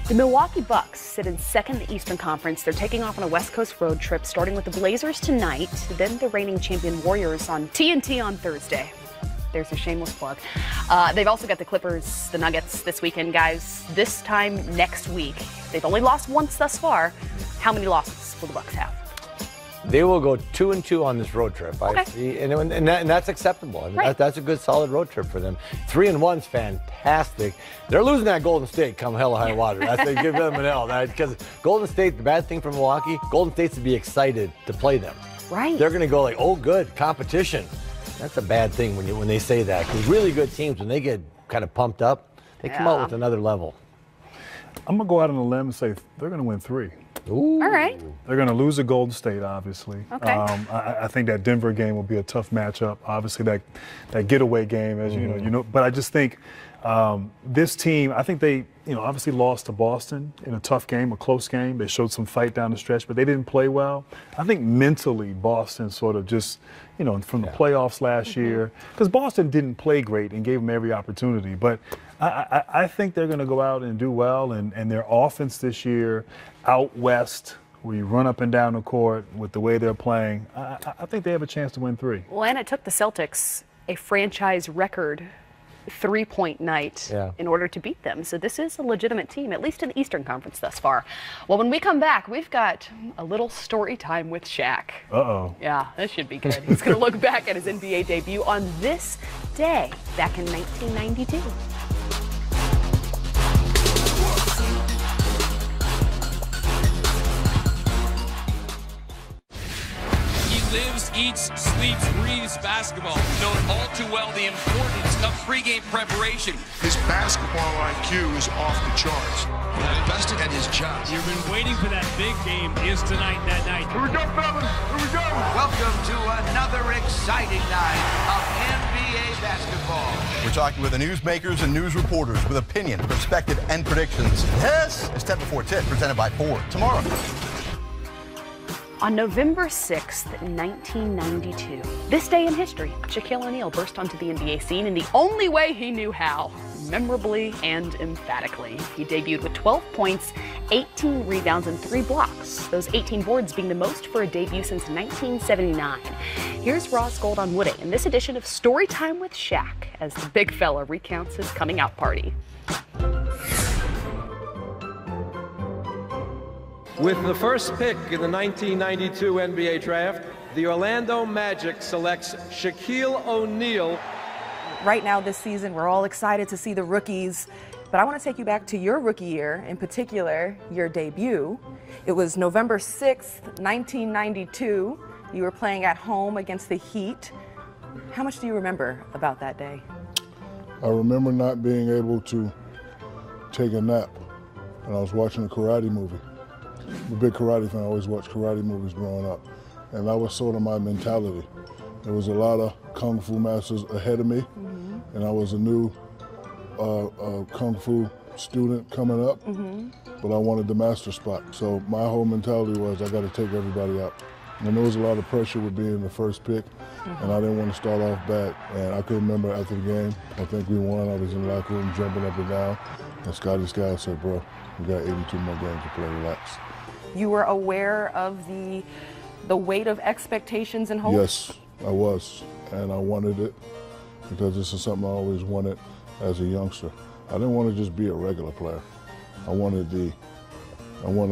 The Milwaukee Bucks sit in second in the Eastern Conference. They're taking off on a West Coast road trip, starting with the Blazers tonight, then the reigning champion Warriors on TNT on Thursday. There's a shameless plug. They've also got the Clippers, the Nuggets this weekend, guys. This time next week. They've only lost once thus far. How many losses will the Bucks have? They will go 2-2 on this road trip. Okay. I see, and that's acceptable. I mean, Right. that's a good, solid road trip for them. 3-1's fantastic. They're losing at Golden State come hell or high water. That's they give them an L. Because Golden State, the bad thing for Milwaukee, Golden State's to be excited to play them. Right. They're going to go like, oh, good competition. That's a bad thing when they say that. Because really good teams, when they get kind of pumped up, they come out with another level. I'm going to go out on a limb and say they're going to win 3. Ooh. All right. They're going to lose to Golden State, obviously. Okay. I think that Denver game will be a tough matchup. Obviously, that getaway game, as you know. But I just think this team, I think they, obviously lost to Boston in a tough game, a close game. They showed some fight down the stretch, but they didn't play well. I think mentally, Boston sort of just, from the playoffs last year, because Boston didn't play great and gave them every opportunity. But I think they're going to go out and do well, and their offense this year out west, where you run up and down the court with the way they're playing, I think they have a chance to win 3. Well, and it took the Celtics a franchise record 3-point night in order to beat them. So this is a legitimate team, at least in the Eastern Conference thus far. Well, when we come back, we've got a little story time with Shaq. Uh-oh. Yeah, this should be good. He's going to look back at his NBA debut on this day back in 1992. Lives, eats, sleeps, breathes basketball. Known all too well the importance of pregame preparation. His basketball IQ is off the charts. Best at his job. You've been waiting for that big game. Is tonight that night? Here we go, fellas. Here we go. Welcome to another exciting night of NBA basketball. We're talking with the newsmakers and news reporters with opinion, perspective, and predictions. This is 10 Before Tip, presented by Ford. Tomorrow. On November 6th, 1992, this day in history, Shaquille O'Neal burst onto the NBA scene in the only way he knew how, memorably and emphatically. He debuted with 12 points, 18 rebounds, and 3 blocks, those 18 boards being the most for a debut since 1979. Here's Ross Gold on Woody in this edition of Storytime with Shaq as the big fella recounts his coming out party. With the first pick in the 1992 NBA draft, the Orlando Magic selects Shaquille O'Neal. Right now this season, we're all excited to see the rookies, but I want to take you back to your rookie year, in particular, your debut. It was November 6th, 1992. You were playing at home against the Heat. How much do you remember about that day? I remember not being able to take a nap, and I was watching a karate movie. I'm a big karate fan. I always watched karate movies growing up. And that was sort of my mentality. There was a lot of kung fu masters ahead of me, and I was a new kung fu student coming up, but I wanted the master spot. So my whole mentality was I got to take everybody out. And there was a lot of pressure with being the first pick, and I didn't want to start off bad. And I can remember after the game, I think we won. I was in the locker room jumping up and down, and Scotty Skiles said, "Bro, we got 82 more games to play, relax." You were aware of the weight of expectations and hopes? Yes, I was, and I wanted it because this is something I always wanted as a youngster. I didn't want to just be a regular player. I wanted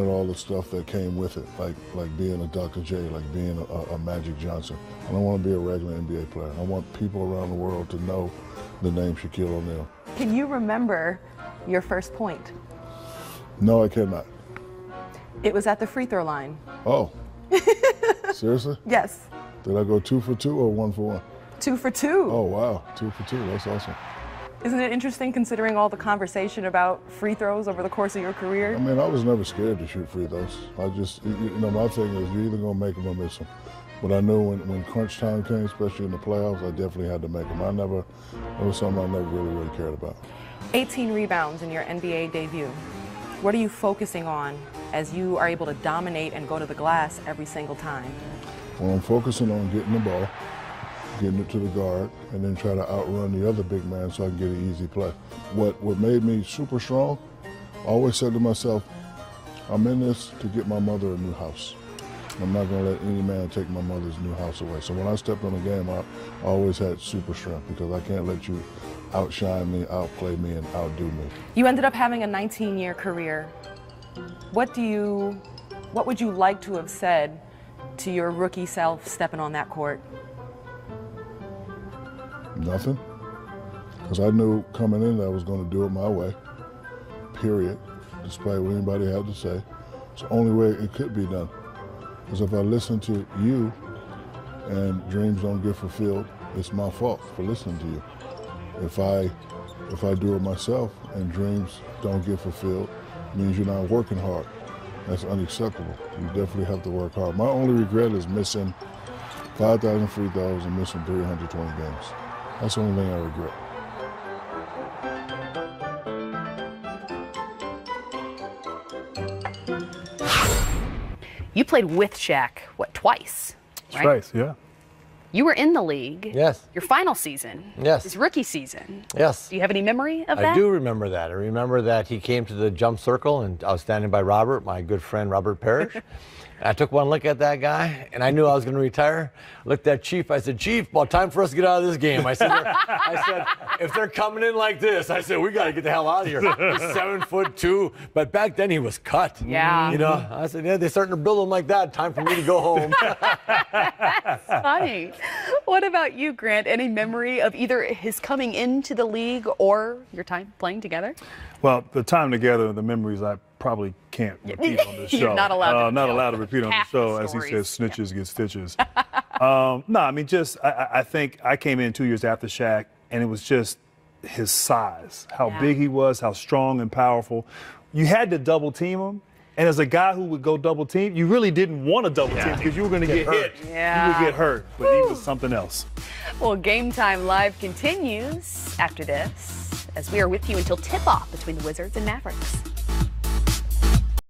all the stuff that came with it, like being a Dr. J, like being a Magic Johnson. I don't want to be a regular NBA player. I want people around the world to know the name Shaquille O'Neal. Can you remember your first point? No, I cannot. It was at the free throw line. Oh, seriously? Yes. Did I go 2 for 2 or 1 for 1? 2 for 2. Oh, wow, 2 for 2, that's awesome. Isn't it interesting considering all the conversation about free throws over the course of your career? I mean, I was never scared to shoot free throws. I just, my thing is you're either gonna make them or miss them. But I knew when crunch time came, especially in the playoffs, I definitely had to make them. It was something I never really cared about. 18 rebounds in your NBA debut. What are you focusing on as you are able to dominate and go to the glass every single time? Well, I'm focusing on getting the ball, getting it to the guard, and then try to outrun the other big man so I can get an easy play. What made me super strong I always said to myself, I'm in this to get my mother a new house. I'm not going to let any man take my mother's new house away. So when I stepped on the game, I always had super strength because I can't let you outshine me, outplay me, and outdo me. You ended up having a 19-year career. What would you like to have said to your rookie self stepping on that court? Nothing. Because I knew coming in that I was going to do it my way, period, despite what anybody had to say. It's the only way it could be done. Because if I listen to you and dreams don't get fulfilled, it's my fault for listening to you. If I do it myself and dreams don't get fulfilled, it means you're not working hard. That's unacceptable. You definitely have to work hard. My only regret is missing 5,000 free throws and missing 320 games. That's the only thing I regret. You played with Shaq, what, twice? Right? Twice, yeah. You were in the league. Yes. Your final season. Yes. His rookie season. Yes. Do you have any memory of that? I do remember that. I remember that he came to the jump circle, and I was standing by Robert, my good friend Robert Parrish. And I took one look at that guy, and I knew I was going to retire. Looked at Chief. I said, Chief, about time for us to get out of this game. I said, if they're coming in like this, I said, we got to get the hell out of here. He's 7'2", but back then he was cut. Yeah. You know, I said, yeah, they're starting to build him like that. Time for me to go home. That's funny. What about you, Grant? Any memory of either his coming into the league or your time playing together? Well, the time together, the memories I probably can't repeat on this show. You're not allowed to. Not allowed to repeat on the show, as he says, snitches get stitches. No, I mean, just I think I came in 2 years after Shaq, and it was just his size, how big he was, how strong and powerful. You had to double team him. And as a guy who would go double team, you really didn't want to double team because you were going to get hit. Yeah. You would get hurt, but he was something else. Well, Game Time Live continues after this, as we are with you until tip-off between the Wizards and Mavericks.